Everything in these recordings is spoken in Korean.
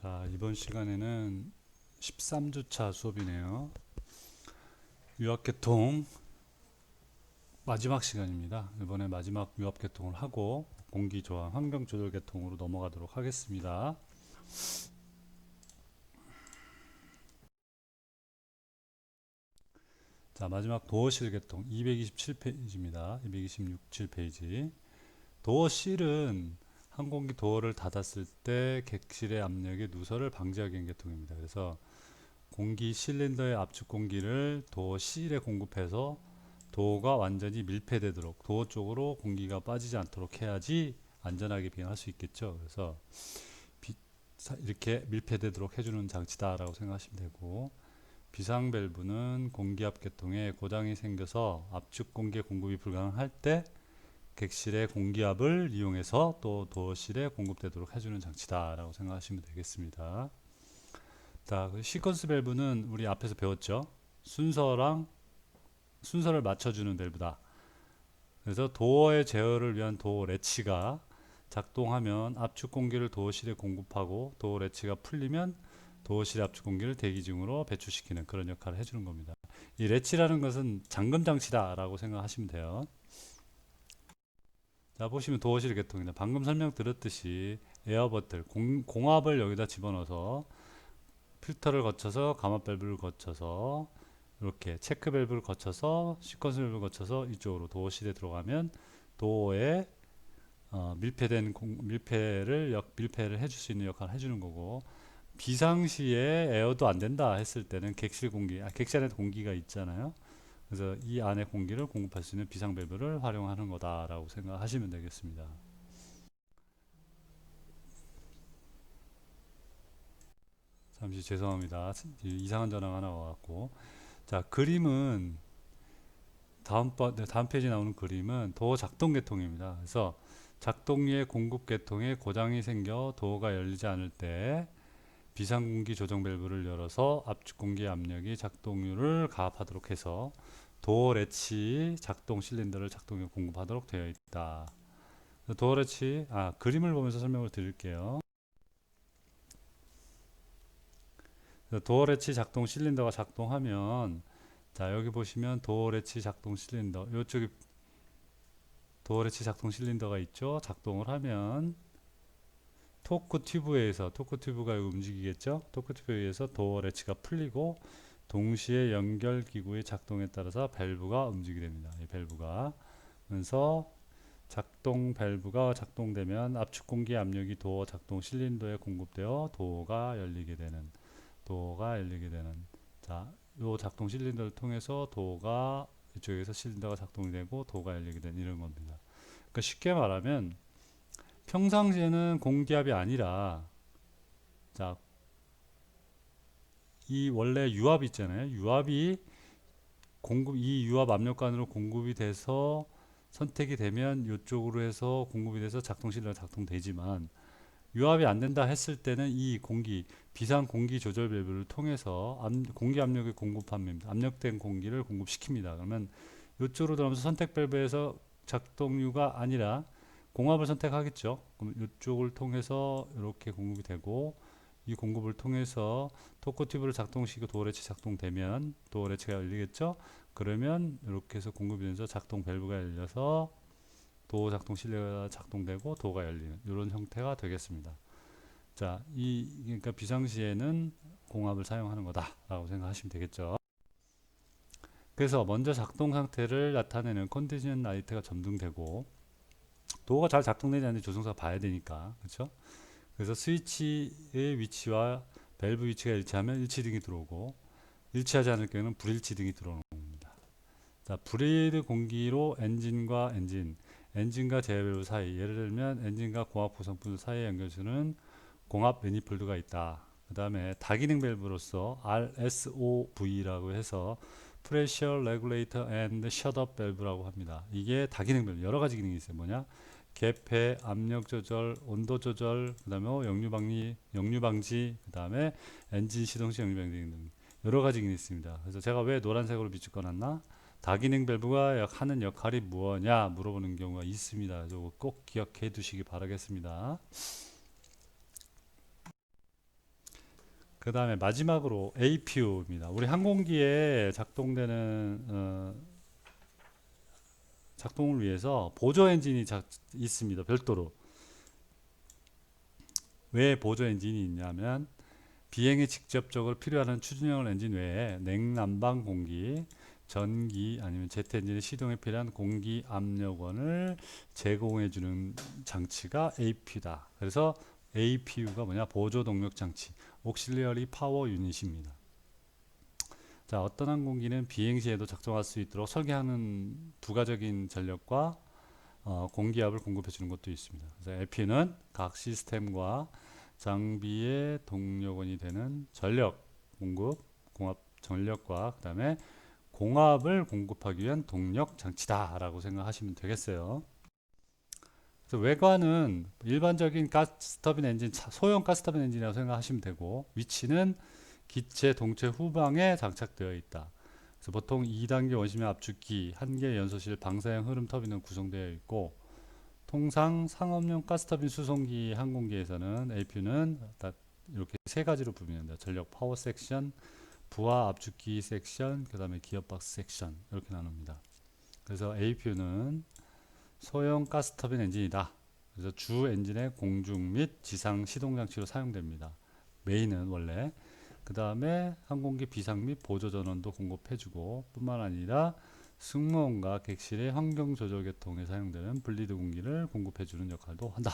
자, 이번 시간에는 13주차 수업이네요. 유압계통 마지막 시간입니다. 이번에 마지막 유압계통을 하고 공기저항 환경조절계통으로 넘어가도록 하겠습니다. 자, 마지막 도어실계통 227페이지입니다. 226페이지. 도어실은 항공기 도어를 닫았을 때 객실의 압력의 누설을 방지하기 위한 계통입니다. 그래서 공기 실린더의 압축 공기를 도어 C에 공급해서 도어가 완전히 밀폐되도록 도어 쪽으로 공기가 빠지지 않도록 해야지 안전하게 비행할 수 있겠죠. 그래서 이렇게 밀폐되도록 해주는 장치다라고 생각하시면 되고, 비상 밸브는 공기압 계통에 고장이 생겨서 압축 공기 공급이 불가능할 때 객실의 공기압을 이용해서 또 도어실에 공급되도록 해주는 장치다라고 생각하시면 되겠습니다. 자, 그 시퀀스 밸브는 우리 앞에서 배웠죠. 순서를 맞춰주는 밸브다. 그래서 도어의 제어를 위한 도어 레치가 작동하면 압축 공기를 도어실에 공급하고 도어 레치가 풀리면 도어실의 압축 공기를 대기 중으로 배출시키는 그런 역할을 해주는 겁니다. 이 레치라는 것은 잠금 장치다라고 생각하시면 돼요. 자, 보시면 도어실 계통입니다. 방금 설명 들었듯이 에어버틀 공압을 여기다 집어넣어서 필터를 거쳐서 감압 밸브를 거쳐서 이렇게 체크 밸브를 거쳐서 시퀀스 밸브를 거쳐서 이쪽으로 도어실에 들어가면 도어에 밀폐를 해줄 수 있는 역할을 해주는 거고, 비상시에 에어도 안 된다 했을 때는 객실 안에 공기가 있잖아요. 그래서 이 안에 공기를 공급할 수 있는 비상 밸브를 활용하는 거다라고 생각하시면 되겠습니다. 잠시 죄송합니다. 이상한 전화가 하나 와갖고. 자, 그림은 다음 페이지에 나오는 그림은 도어 작동 계통입니다. 그래서 작동기의 공급 계통에 고장이 생겨 도어가 열리지 않을 때 비상공기 조정 밸브를 열어서 압축 공기 압력이 작동률을 가압하도록 해서 도어 레치 작동 실린더를 작동에 공급하도록 되어 있다. 도어 레치, 그림을 보면서 설명을 드릴게요. 도어 레치 작동 실린더가 작동하면, 자, 여기 보시면 도어 레치 작동 실린더, 이쪽에 도어 레치 작동 실린더가 있죠. 작동을 하면 토크 튜브가 움직이겠죠. 토크 튜브에 의해서 도어 레치가 풀리고 동시에 연결 기구의 작동에 따라서 밸브가 움직이게 됩니다. 이 밸브가 그래서 작동 밸브가 작동되면 압축 공기 압력이 도어 작동 실린더에 공급되어 도어가 열리게 되는. 자, 요 작동 실린더를 통해서 도어가 이쪽에서 실린더가 작동이 되고 도어가 열리게 되는 이런 겁니다. 그러니까 쉽게 말하면 평상시에는 공기압이 아니라, 자, 이 원래 유압 있잖아요. 이 유압 압력관으로 공급이 돼서 선택이 되면 이쪽으로 해서 공급이 돼서 작동 실린더가 작동되지만, 유압이 안 된다 했을 때는 이 비상 공기 조절 밸브를 통해서 공기 압력을 공급합니다. 압력된 공기를 공급시킵니다. 그러면 이쪽으로 들어가면서 선택 밸브에서 작동류가 아니라 공압을 선택하겠죠. 그럼 이쪽을 통해서 이렇게 공급이 되고, 이 공급을 통해서 토크 튜브를 작동시키고 도어 레치 작동되면 도어 레치가 열리겠죠. 그러면 이렇게 해서 공급이 되면서 작동 밸브가 열려서 도어 작동 실내가 작동되고 도어가 열리는 이런 형태가 되겠습니다. 자, 그러니까 비상시에는 공압을 사용하는 거다라고 생각하시면 되겠죠. 그래서 먼저 작동 상태를 나타내는 컨디션 라이트가 점등되고, 도어가 잘 작동되지 않는지 조종사가 봐야 되니까, 그렇죠? 그래서 스위치의 위치와 밸브 위치가 일치하면 일치등이 들어오고, 일치하지 않을 경우는 불일치등이 들어오는 겁니다. 자, 브레이드 공기로 엔진과 제어 밸브 사이, 예를 들면 엔진과 공압 구성품 사이에 연결주는 공압 매니폴드가 있다. 그 다음에 다기능 밸브로서 RSOV라고 해서 Pressure Regulator and Shut-off Valve라고 합니다. 이게 다기능 밸브, 여러 가지 기능이 있어요. 뭐냐? 개폐, 압력 조절, 온도 조절, 그 다음에 역류 방지, 그 다음에 엔진 시동 시 역류 방지 등 여러 가지 기능이 있습니다. 그래서 제가 왜 노란색으로 비추어 놨나? 다기능 밸브가 하는 역할이 무엇냐 물어보는 경우가 있습니다. 이거 꼭 기억해 두시기 바라겠습니다. 그 다음에 마지막으로 APU입니다. 우리 항공기에 작동되는 작동을 위해서 보조 엔진이 있습니다. 별도로. 왜 보조 엔진이 있냐면 비행에 직접적으로 필요한 추진형 엔진 외에 냉난방 공기, 전기 아니면 제트 엔진의 시동에 필요한 공기 압력원을 제공해 주는 장치가 APU다. 그래서 APU가 뭐냐? 보조 동력 장치, Auxiliary Power Unit입니다. 자, 어떤 항공기는 비행 시에도 작동할 수 있도록 설계하는 부가적인 전력과 공기압을 공급해 주는 것도 있습니다. 그래서 APU는 각 시스템과 장비의 동력원이 되는 전력 공급, 공합 전력과 그 다음에 공합을 공급하기 위한 동력 장치다라고 생각하시면 되겠어요. 그래서 외관은 일반적인 가스터빈 엔진, 소형 가스터빈 엔진이라고 생각하시면 되고, 위치는 기체 동체 후방에 장착되어 있다. 그래서 보통 2단계 원심력 압축기, 1개 연소실 방사형 흐름 터빈은 구성되어 있고, 통상 상업용 가스터빈 수송기 항공기에서는 APU는 이렇게 세 가지로 분류합니다. 전력 파워 섹션, 부하 압축기 섹션, 그 다음에 기어박스 섹션 이렇게 나눕니다. 그래서 APU는 소형 가스터빈 엔진이다. 그래서 주 엔진의 공중 및 지상 시동 장치로 사용됩니다. 메인은 원래. 그 다음에 항공기 비상 및 보조 전원도 공급해주고 뿐만 아니라 승무원과 객실의 환경 조절 계통에 사용되는 분리드 공기를 공급해주는 역할도 한다.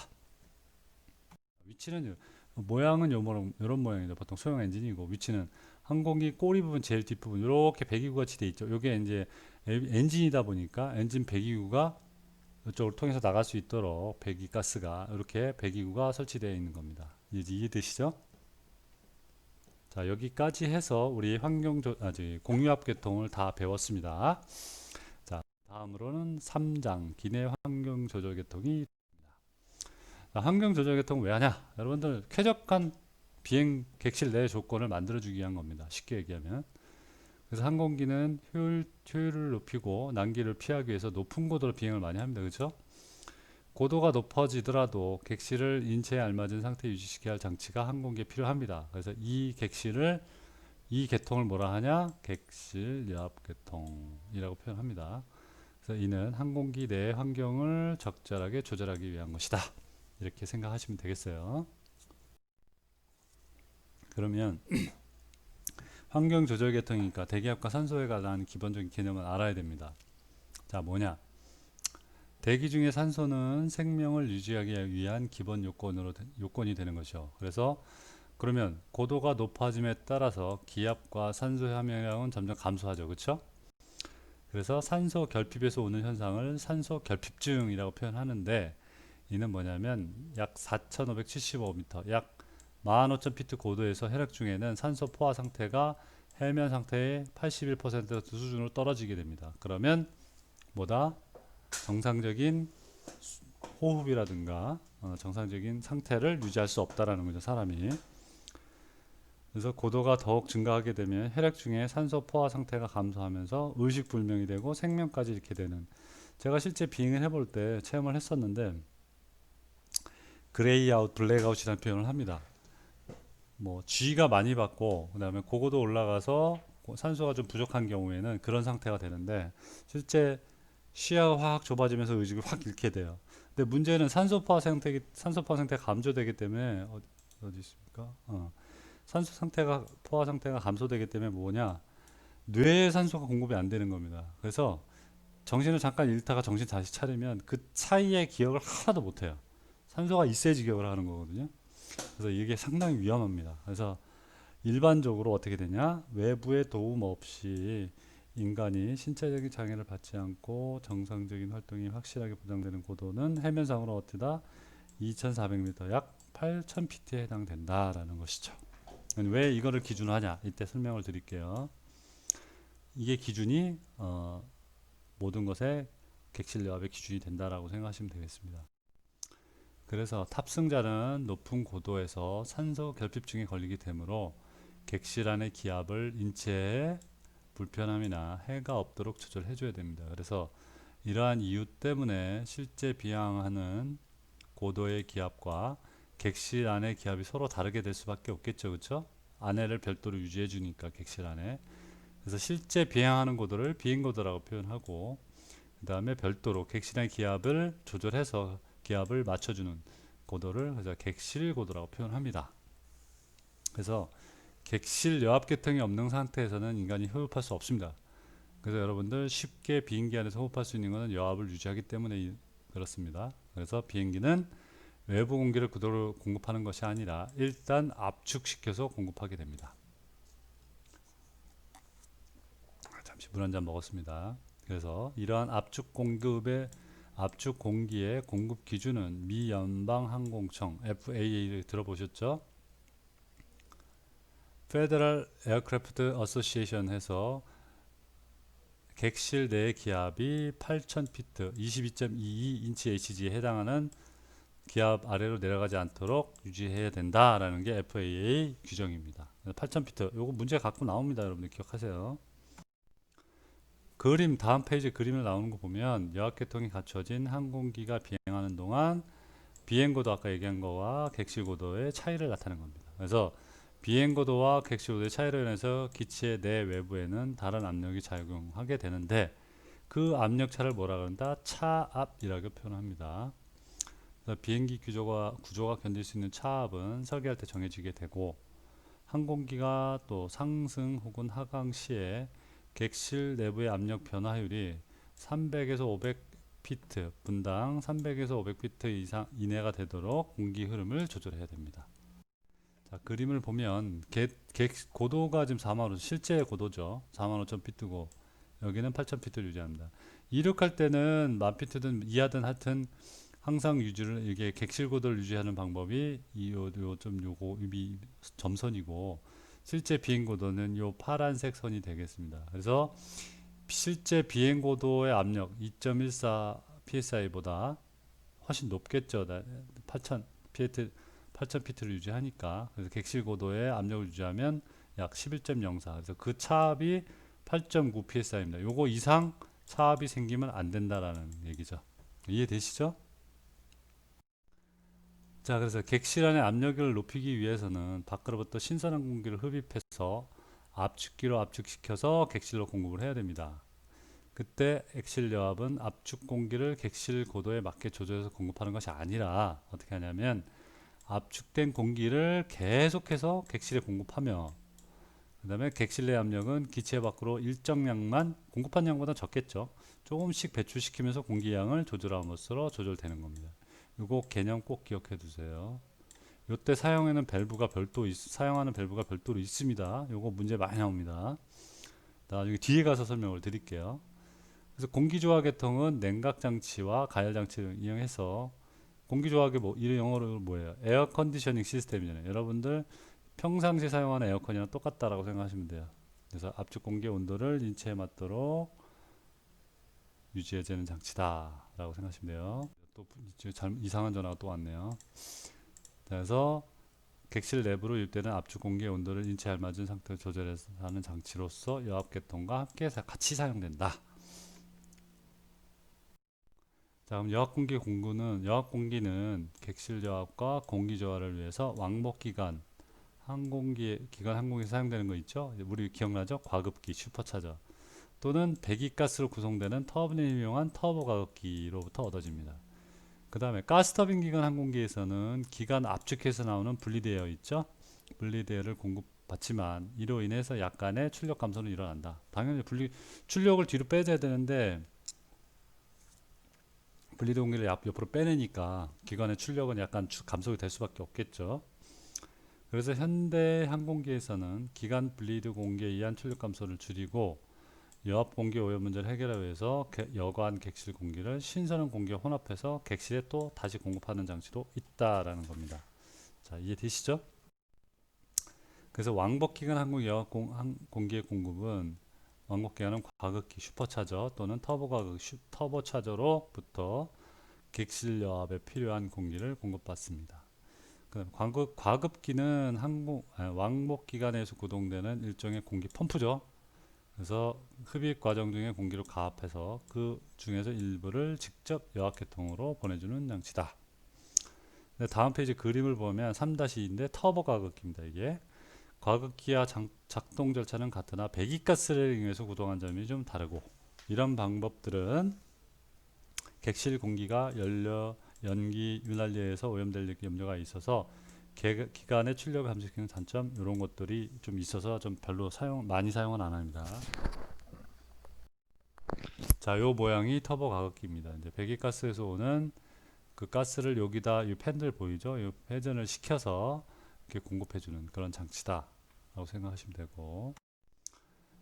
위치는 모양은 이런 모양이죠. 보통 소형 엔진이고 위치는 항공기 꼬리 부분 제일 뒷부분 이렇게 배기구가 치돼 있죠. 이게 이제 엔진이다 보니까 엔진 배기구가 이쪽을 통해서 나갈 수 있도록 배기가스가 이렇게 배기구가 설치되어 있는 겁니다. 이제 이해되시죠? 자, 여기까지 해서 우리 공유압 계통을 다 배웠습니다. 자, 다음으로는 3장 기내 환경 조절 계통이 환경 조절 계통은 왜 하냐? 여러분들 쾌적한 비행 객실 내 조건을 만들어주기 위한 겁니다. 쉽게 얘기하면. 그래서 항공기는 효율을 높이고 난기를 피하기 위해서 높은 고도로 비행을 많이 합니다. 그렇죠? 고도가 높아지더라도 객실을 인체에 알맞은 상태에 유지시켜야 할 장치가 항공기에 필요합니다. 그래서 이 계통을 뭐라 하냐? 객실 여압 계통이라고 표현합니다. 그래서 이는 항공기 내 환경을 적절하게 조절하기 위한 것이다. 이렇게 생각하시면 되겠어요. 그러면 환경 조절 계통이니까 대기압과 산소에 관한 기본적인 개념을 알아야 됩니다. 자, 뭐냐? 대기 중의 산소는 생명을 유지하기 위한 기본 요건이 되는 것이요. 그래서 그러면 고도가 높아짐에 따라서 기압과 산소의 함유량은 점점 감소하죠. 그렇죠? 그래서 산소 결핍에서 오는 현상을 산소 결핍증이라고 표현하는데 이는 뭐냐면 약 4,575m, 약 15,000피트 고도에서 혈액 중에는 산소 포화 상태가 해면 상태의 81% 수준으로 떨어지게 됩니다. 그러면 뭐다? 정상적인 호흡이라든가 정상적인 상태를 유지할 수 없다라는 거죠, 사람이. 그래서 고도가 더욱 증가하게 되면 혈액 중에 산소 포화 상태가 감소하면서 의식불명이 되고 생명까지 잃게 되는, 제가 실제 비행을 해볼 때 체험을 했었는데 그레이아웃, 블랙아웃이라는 표현을 합니다. 뭐 G가 많이 받고 그다음에 고고도 올라가서 산소가 좀 부족한 경우에는 그런 상태가 되는데 실제 시야가 확 좁아지면서 의식을 확 잃게 돼요. 근데 문제는 산소 포화 상태가 감소되기 때문에 어디 있습니까? 포화 상태가 감소되기 때문에 뭐냐? 뇌에 산소가 공급이 안 되는 겁니다. 그래서 정신을 잠깐 잃다가 정신 다시 차리면 그 사이의 기억을 하나도 못 해요. 산소가 있어야지 기억을 하는 거거든요. 그래서 이게 상당히 위험합니다. 그래서 일반적으로 어떻게 되냐? 외부의 도움 없이 인간이 신체적인 장애를 받지 않고 정상적인 활동이 확실하게 보장되는 고도는 해면상으로 어떻다? 2,400m, 약 8,000pt에 해당된다라는 것이죠. 왜 이거를 기준으로 하냐? 이때 설명을 드릴게요. 이게 기준이 모든 것의 객실여압의 기준이 된다라고 생각하시면 되겠습니다. 그래서 탑승자는 높은 고도에서 산소 결핍증에 걸리게 되므로 객실 안의 기압을 인체에 불편함이나 해가 없도록 조절해 줘야 됩니다. 그래서 이러한 이유 때문에 실제 비행하는 고도의 기압과 객실 안의 기압이 서로 다르게 될 수밖에 없겠죠. 그렇죠? 안에를 별도로 유지해 주니까 객실 안에. 그래서 실제 비행하는 고도를 비행고도라고 표현하고, 그 다음에 별도로 객실의 기압을 조절해서 기압을 맞춰주는 고도를 그래서 객실 고도라고 표현합니다. 그래서 객실 여압계통이 없는 상태에서는 인간이 호흡할 수 없습니다. 그래서 여러분들 쉽게 비행기 안에서 호흡할 수 있는 것은 여압을 유지하기 때문에 그렇습니다. 그래서 비행기는 외부 공기를 그대로 공급하는 것이 아니라 일단 압축시켜서 공급하게 됩니다. 잠시 물 한 잔 먹었습니다. 그래서 이러한 압축 공기의 공급 기준은 미 연방항공청 FAA를 들어보셨죠? Federal Aircraft Association 해서 객실 내 기압이 8,000피트, 22.22인치 HG에 해당하는 기압 아래로 내려가지 않도록 유지해야 된다라는 게 FAA 규정입니다. 8,000피트, 요거 문제 갖고 나옵니다. 여러분들 기억하세요. 그림, 다음 페이지 그림을 나오는 거 보면 여압계통이 갖춰진 항공기가 비행하는 동안 비행고도 아까 얘기한 거와 객실고도의 차이를 나타내는 겁니다. 그래서 비행고도와 객실고도의 차이로 인해서 기체 내 외부에는 다른 압력이 작용하게 되는데 그 압력차를 뭐라 그런다? 차압이라고 표현합니다. 그래서 비행기 구조가 견딜 수 있는 차압은 설계할 때 정해지게 되고 항공기가 또 상승 혹은 하강 시에 객실 내부의 압력 변화율이 300에서 500피트 분당 300에서 500피트 이상 이내가 되도록 공기 흐름을 조절해야 됩니다. 자, 그림을 보면 고도가 지금 4만5 실제 고도죠. 45,000피트고 여기는 8,000피트를 유지합니다. 이륙할 때는 10,000피트든 이하든 하여튼 항상 유지를 이게 객실 고도를 유지하는 방법이 요거 이 점선이고 실제 비행 고도는 요 파란색 선이 되겠습니다. 그래서 실제 비행 고도의 압력 2.14 psi보다 훨씬 높겠죠. 8,000피트를 유지하니까. 그래서 객실 고도의 압력을 유지하면 약 11.04. 그래서 그 차압이 8.9 psi입니다. 요거 이상 차압이 생기면 안 된다라는 얘기죠. 이해되시죠? 자, 그래서 객실 안의 압력을 높이기 위해서는 밖으로부터 신선한 공기를 흡입해서 압축기로 압축시켜서 객실로 공급을 해야 됩니다. 그때 객실 여압은 압축 공기를 객실 고도에 맞게 조절해서 공급하는 것이 아니라 어떻게 하냐면 압축된 공기를 계속해서 객실에 공급하며 그 다음에 객실 내 압력은 기체 밖으로 일정량만 공급한 양보다 적겠죠. 조금씩 배출시키면서 공기량을 조절함으로써 조절되는 겁니다. 이거 개념 꼭 기억해 두세요. 이때 사용하는 밸브가 별도로 있습니다. 요거 문제 많이 나옵니다. 나중에 뒤에 가서 설명을 드릴게요. 그래서 공기조화 계통은 냉각 장치와 가열 장치를 이용해서 공기조화기 이런 영어로 뭐예요? 에어 컨디셔닝 시스템이잖아요. 여러분들 평상시 사용하는 에어컨이랑 똑같다라고 생각하시면 돼요. 그래서 압축 공기의 온도를 인체에 맞도록 유지해주는 장치다라고 생각하시면 돼요. 또 이상한 전화가 또 왔네요. 그래서 객실 내부로 유입되는 압축 공기의 온도를 인체에 알맞은 상태로 조절해서 하는 장치로서 여압계통과 함께 같이 사용된다. 자, 그럼 여압공기는 객실 저압과 공기 저하를 위해서 왕복기관 항공기에 사용되는 거 있죠? 우리 기억나죠? 과급기, 슈퍼차저 또는 배기가스로 구성되는 터빈을 이용한 터보 과급기로부터 얻어집니다. 그 다음에 가스터빈 기관 항공기에서는 기관 압축해서 나오는 분리대어 있죠? 분리대어를 공급받지만 이로 인해서 약간의 출력 감소는 일어난다. 당연히 출력을 뒤로 빼야 되는데 분리대 공기를 옆으로 빼내니까 기관의 출력은 약간 감소가 될 수밖에 없겠죠. 그래서 현대 항공기에서는 기관 분리대 공기에 의한 출력 감소를 줄이고 여압 공기 오염 문제를 해결하기 위해서 여관 객실 공기를 신선한 공기에 혼합해서 객실에 또 다시 공급하는 장치도 있다라는 겁니다. 자, 이해되시죠? 그래서 왕복기관 항공 여압 공기의 공급은 왕복기관은 과급기 슈퍼차저 또는 터보차저로부터 객실 여압에 필요한 공기를 공급받습니다. 과급기는 왕복기관에서 구동되는 일종의 공기 펌프죠. 그래서 흡입 과정 중에 공기를 가압해서 그 중에서 일부를 직접 여압계통으로 보내주는 장치다. 다음 페이지 그림을 보면 3-2인데 터보 과급기입니다. 이게 과극기와 작동 절차는 같으나 배기가스를 이용해서 구동한 점이 좀 다르고, 이런 방법들은 객실 공기가 연기, 윤활유에 의해서 오염될 염려가 있어서 기관의 출력을 감소시키는 단점, 이런 것들이 좀 있어서 좀 별로 많이 사용은 안 합니다. 자, 요 모양이 터보 가극기입니다. 이제 배기가스에서 오는 그 가스를 여기다 이 팬들 보이죠? 이 회전을 시켜서 이렇게 공급해주는 그런 장치다라고 생각하시면 되고,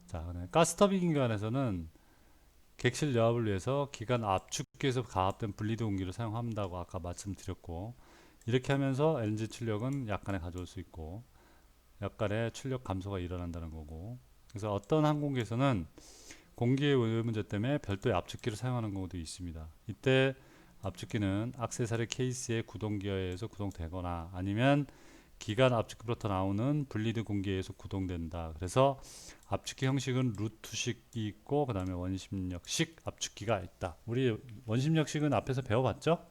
자, 가스 터빈 기관에서는 객실 여압을 위해서 기관 압축기에서 가압된 분리드 공기를 사용한다고 아까 말씀드렸고, 이렇게 하면서 엔진 출력은 약간의 가져올 수 있고 약간의 출력 감소가 일어난다는 거고, 그래서 어떤 항공기에서는 공기의 오염 문제 때문에 별도의 압축기를 사용하는 경우도 있습니다. 이때 압축기는 액세서리 케이스의 구동 기어에 의해서 구동되거나 아니면 기관 압축기부터 나오는 분리드 공기에 의해서 구동된다. 그래서 압축기 형식은 루트식이 있고 그 다음에 원심력식 압축기가 있다. 우리 원심력식은 앞에서 배워봤죠?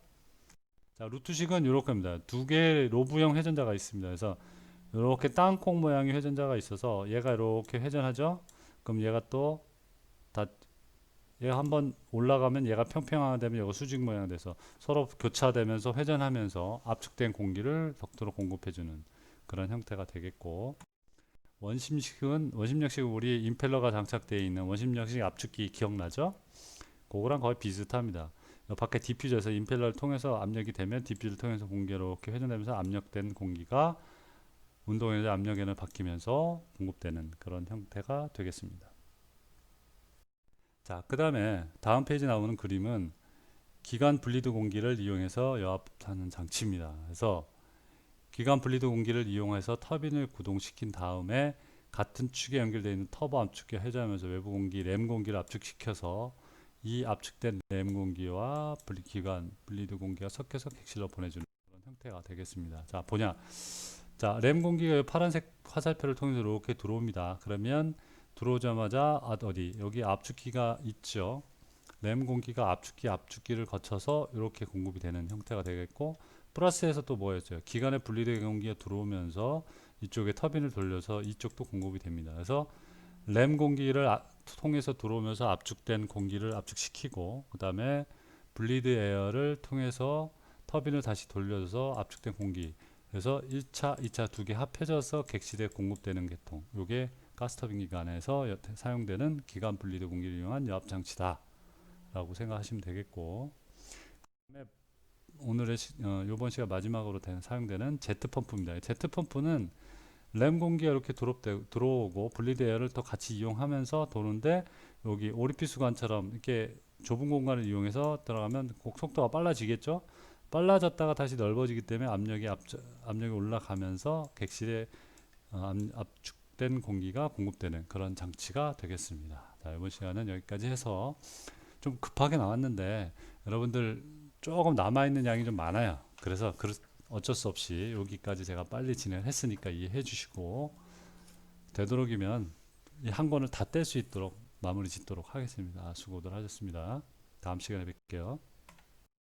자, 루트식은 이렇게 합니다. 두 개의 로브형 회전자가 있습니다. 그래서 이렇게 땅콩 모양의 회전자가 있어서 얘가 이렇게 회전하죠? 그럼 얘가 또 다 얘가 한번 올라가면 얘가 평평하게 되면 얘가 수직 모양 돼서 서로 교차되면서 회전하면서 압축된 공기를 벽도로 공급해주는 그런 형태가 되겠고, 원심력식은 우리 임펠러가 장착되어 있는 원심력식 압축기 기억나죠? 그거랑 거의 비슷합니다. 밖에 디퓨저에서 임펠러를 통해서 압력이 되면 디퓨저를 통해서 공기가 이렇게 회전되면서 압력된 공기가 운동에서 압력에는 바뀌면서 공급되는 그런 형태가 되겠습니다. 자, 그 다음에 다음 페이지 나오는 그림은 기관 분리드 공기를 이용해서 여압하는 장치입니다. 그래서 기관 분리드 공기를 이용해서 터빈을 구동시킨 다음에 같은 축에 연결되어 있는 터보 압축기가 회전하면서 외부 공기, 램 공기를 압축시켜서 이 압축된 램 공기와 기관 분리드 공기가 섞여서 객실로 보내주는 그런 형태가 되겠습니다. 자, 자, 램 공기가 파란색 화살표를 통해서 이렇게 들어옵니다. 그러면 들어오자마자 어디 여기 압축기가 있죠. 램 공기가 압축기를 거쳐서 이렇게 공급이 되는 형태가 되겠고, 플러스에서 또 뭐였죠? 기관에 분리된 공기가 들어오면서 이쪽에 터빈을 돌려서 이쪽도 공급이 됩니다. 그래서 램 공기를 통해서 들어오면서 압축된 공기를 압축시키고, 그 다음에 블리드 에어를 통해서 터빈을 다시 돌려서 압축된 공기, 그래서 1차, 2차 두 개 합해져서 객실에 공급되는 계통, 요게 가스터빈 기관에서 사용되는 기관 분리드 공기를 이용한 여압 장치다 라고 생각하시면 되겠고, 오늘의 이번 시간 마지막으로 사용되는 제트 펌프입니다. 제트 펌프는 램 공기가 이렇게 들어오고 분리드 에어를 또 같이 이용하면서 도는데, 여기 오리피스관처럼 이렇게 좁은 공간을 이용해서 들어가면 속도가 빨라지겠죠. 빨라졌다가 다시 넓어지기 때문에 압력이 올라가면서 객실에 압축된 공기가 공급되는 그런 장치가 되겠습니다. 자, 이번 시간은 여기까지 해서 좀 급하게 나왔는데 여러분들 조금 남아있는 양이 좀 많아요. 그래서 어쩔 수 없이 여기까지 제가 빨리 진행을 했으니까 이해해 주시고, 되도록이면 이 한 권을 다 뗄 수 있도록 마무리 짓도록 하겠습니다. 수고들 하셨습니다. 다음 시간에 뵐게요.